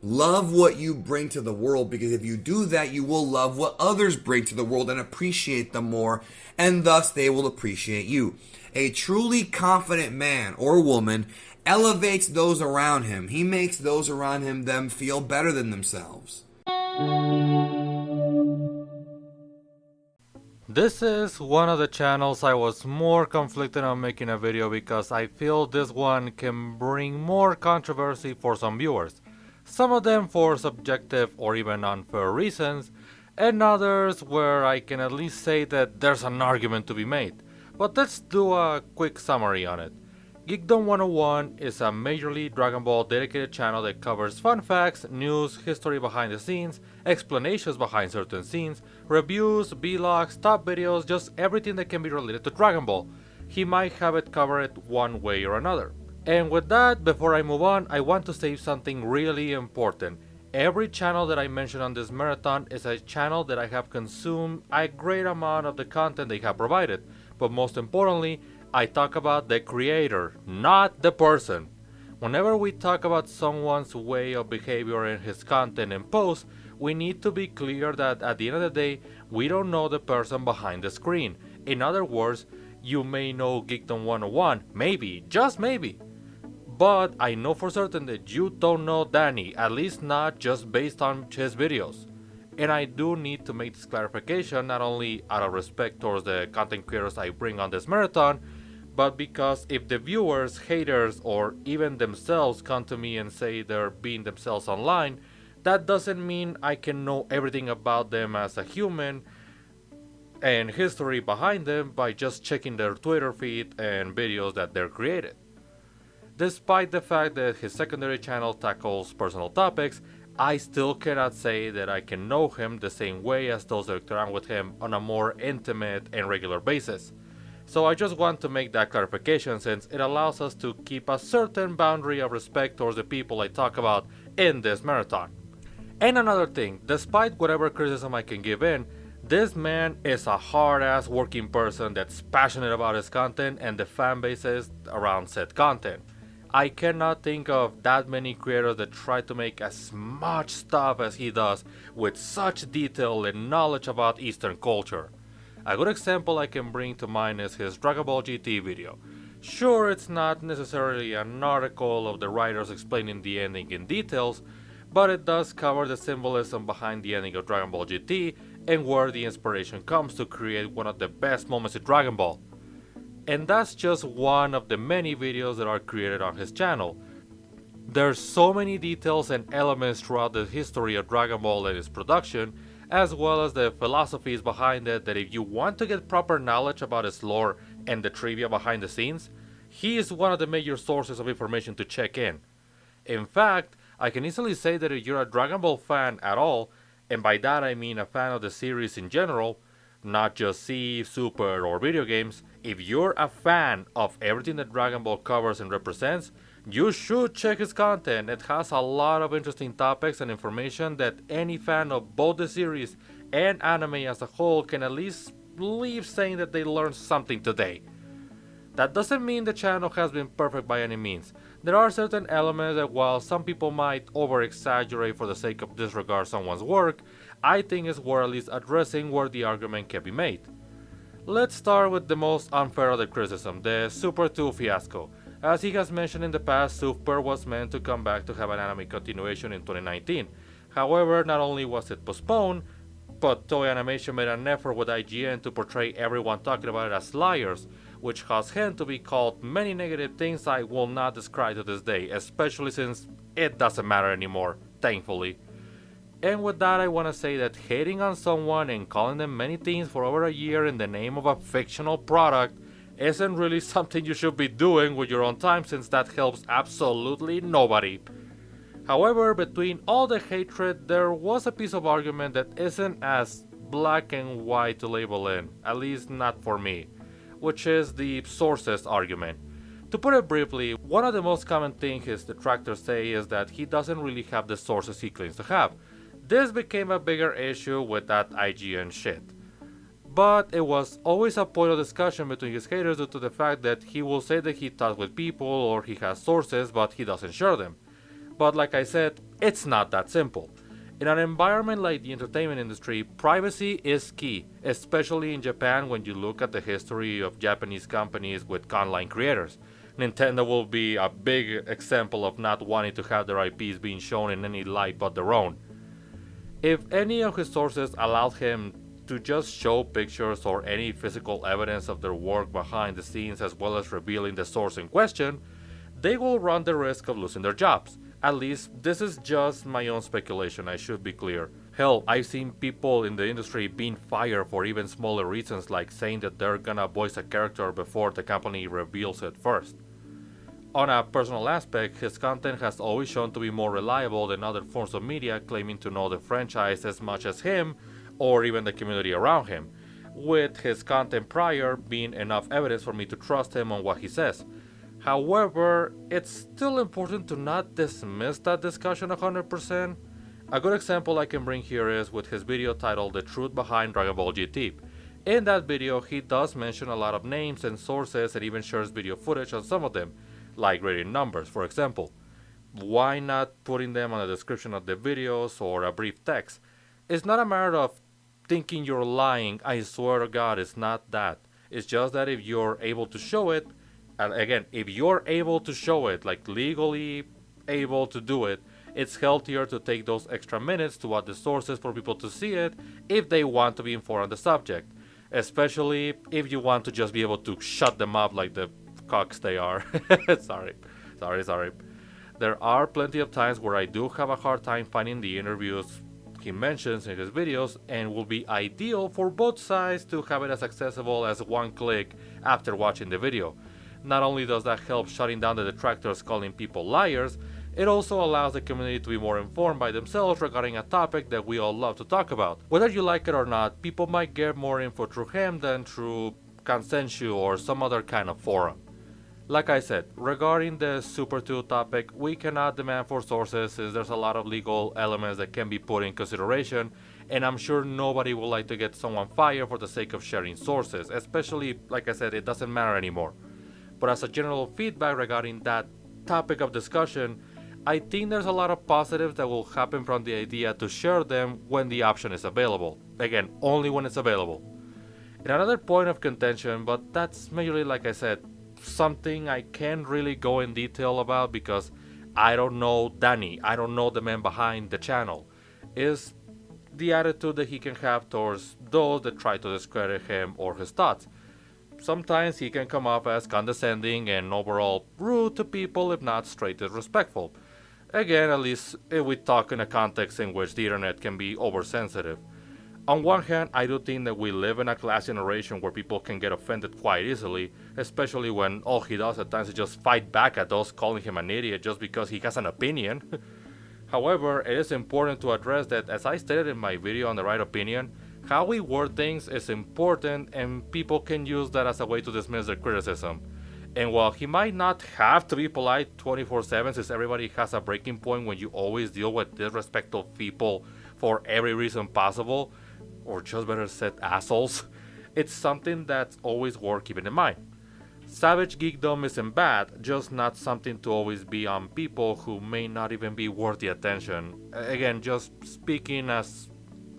Love what you bring to the world, because if you do that, you will love what others bring to the world and appreciate them more, and thus they will appreciate you. A truly confident man or woman elevates those around him. He makes those around him them feel better than themselves. This is one of the channels I was more conflicted on making a video because I feel this one can bring more controversy for some viewers. Some of them for subjective or even unfair reasons, and others where I can at least say that there's an argument to be made. But let's do a quick summary on it. Geekdom101 is a majorly Dragon Ball dedicated channel that covers fun facts, news, history behind the scenes, explanations behind certain scenes, reviews, vlogs, top videos, just everything that can be related to Dragon Ball. He might have it covered one way or another. And with that, before I move on, I want to say something really important. Every channel that I mention on this marathon is a channel that I have consumed a great amount of the content they have provided, but most importantly, I talk about the creator, not the person. Whenever we talk about someone's way of behavior in his content and posts, we need to be clear that at the end of the day, we don't know the person behind the screen. In other words, you may know Geekdom101, maybe, just maybe. But I know for certain that you don't know Danny, at least not just based on his videos. And I do need to make this clarification not only out of respect towards the content creators I bring on this marathon, but because if the viewers, haters, or even themselves come to me and say they're being themselves online, that doesn't mean I can know everything about them as a human and history behind them by just checking their Twitter feed and videos that they're created. Despite the fact that his secondary channel tackles personal topics, I still cannot say that I can know him the same way as those that interact with him on a more intimate and regular basis. So I just want to make that clarification since it allows us to keep a certain boundary of respect towards the people I talk about in this marathon. And another thing, despite whatever criticism I can give in, this man is a hard-ass working person that's passionate about his content and the fan bases around said content. I cannot think of that many creators that try to make as much stuff as he does with such detail and knowledge about Eastern culture. A good example I can bring to mind is his Dragon Ball GT video. Sure, it's not necessarily an article of the writers explaining the ending in details, but it does cover the symbolism behind the ending of Dragon Ball GT and where the inspiration comes to create one of the best moments in Dragon Ball. And that's just one of the many videos that are created on his channel. There's so many details and elements throughout the history of Dragon Ball and its production, as well as the philosophies behind it, that if you want to get proper knowledge about its lore and the trivia behind the scenes, he is one of the major sources of information to check in. In fact, I can easily say that if you're a Dragon Ball fan at all, and by that I mean a fan of the series in general, not just Z, Super, or video games, if you're a fan of everything that Dragon Ball covers and represents, you should check his content. It has a lot of interesting topics and information that any fan of both the series and anime as a whole can at least leave saying that they learned something today. That doesn't mean the channel has been perfect by any means. There are certain elements that while some people might over-exaggerate for the sake of disregard someone's work, I think it's worth at least addressing where the argument can be made. Let's start with the most unfair of the criticism, the Super 2 fiasco. As he has mentioned in the past, Super was meant to come back to have an anime continuation in 2019. However, not only was it postponed, but Toei Animation made an effort with IGN to portray everyone talking about it as liars, which caused him to be called many negative things I will not describe to this day, especially since it doesn't matter anymore, thankfully. And with that, I want to say that hating on someone and calling them many things for over a year in the name of a fictional product isn't really something you should be doing with your own time, since that helps absolutely nobody. However, between all the hatred, there was a piece of argument that isn't as black and white to label in, at least not for me, which is the sources argument. To put it briefly, one of the most common things his detractors say is that he doesn't really have the sources he claims to have. This became a bigger issue with that IGN shit. But it was always a point of discussion between his haters due to the fact that he will say that he talks with people or he has sources, but he doesn't share them. But like I said, it's not that simple. In an environment like the entertainment industry, privacy is key, especially in Japan when you look at the history of Japanese companies with online creators. Nintendo will be a big example of not wanting to have their IPs being shown in any light but their own. If any of his sources allowed him to just show pictures or any physical evidence of their work behind the scenes as well as revealing the source in question, they will run the risk of losing their jobs. At least, this is just my own speculation, I should be clear. Hell, I've seen people in the industry being fired for even smaller reasons like saying that they're gonna voice a character before the company reveals it first. On a personal aspect, his content has always shown to be more reliable than other forms of media claiming to know the franchise as much as him or even the community around him, with his content prior being enough evidence for me to trust him on what he says. However, it's still important to not dismiss that discussion 100%. A good example I can bring here is with his video titled The Truth Behind Dragon Ball GT. In that video, he does mention a lot of names and sources and even shares video footage on some of them, like rating numbers, for example. Why not putting them on the description of the videos or a brief text? It's not a matter of thinking you're lying, I swear to God, it's not that. It's just that if you're able to show it, and again, if you're able to show it, like legally able to do it, it's healthier to take those extra minutes to add the sources for people to see it if they want to be informed on the subject. Especially if you want to just be able to shut them up like the cocks they are. Sorry. There are plenty of times where I do have a hard time finding the interviews he mentions in his videos, and will be ideal for both sides to have it as accessible as one click after watching the video. Not only does that help shutting down the detractors calling people liars, it also allows the community to be more informed by themselves regarding a topic that we all love to talk about. Whether you like it or not, people might get more info through him than through Kansenshuu or some other kind of forum. Like I said, regarding the Super 2 topic, we cannot demand for sources since there's a lot of legal elements that can be put in consideration, and I'm sure nobody would like to get someone fired for the sake of sharing sources, especially, like I said, it doesn't matter anymore. But as a general feedback regarding that topic of discussion, I think there's a lot of positives that will happen from the idea to share them when the option is available. Again, only when it's available. And another point of contention, but that's majorly, like I said, something I can't really go in detail about because I don't know Danny, I don't know the man behind the channel, is the attitude that he can have towards those that try to discredit him or his thoughts. Sometimes he can come off as condescending and overall rude to people, if not straight disrespectful. Again, at least if we talk in a context in which the internet can be oversensitive. On one hand, I do think that we live in a class generation where people can get offended quite easily, especially when all he does at times is just fight back at those calling him an idiot just because he has an opinion. However, it is important to address that, as I stated in my video on the right opinion, how we word things is important and people can use that as a way to dismiss their criticism. And while he might not have to be polite 24/7 since everybody has a breaking point when you always deal with disrespectful people for every reason possible, or just better said, assholes, it's something that's always worth keeping in mind. Savage geekdom isn't bad, just not something to always be on people who may not even be worth the attention. Again, just speaking as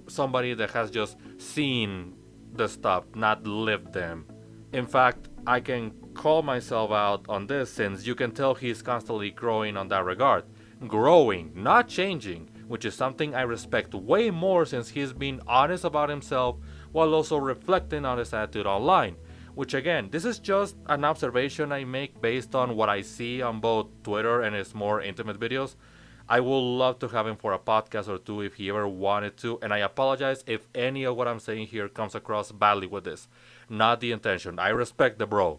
somebody that has just seen the stuff, not lived them. In fact, I can call myself out on this since you can tell he's constantly growing on that regard. Growing, not changing, which is something I respect way more since he's being honest about himself while also reflecting on his attitude online. Which again, this is just an observation I make based on what I see on both Twitter and his more intimate videos. I would love to have him for a podcast or two if he ever wanted to, and I apologize if any of what I'm saying here comes across badly with this. Not the intention. I respect the bro.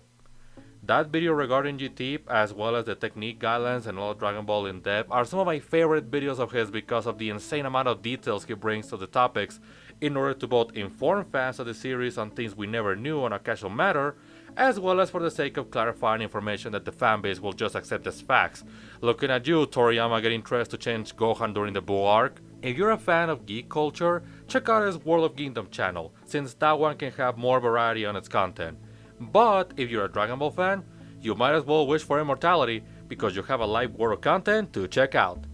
That video regarding GT, as well as the technique guidelines and all Dragon Ball in depth, are some of my favorite videos of his because of the insane amount of details he brings to the topics in order to both inform fans of the series on things we never knew on a casual matter, as well as for the sake of clarifying information that the fanbase will just accept as facts. Looking at you, Toriyama, getting dressed to change Gohan during the Buu arc. If you're a fan of geek culture, check out his World of Geekdom channel, since that one can have more variety on its content. But if you're a Dragon Ball fan, you might as well wish for immortality because you have a live world of content to check out.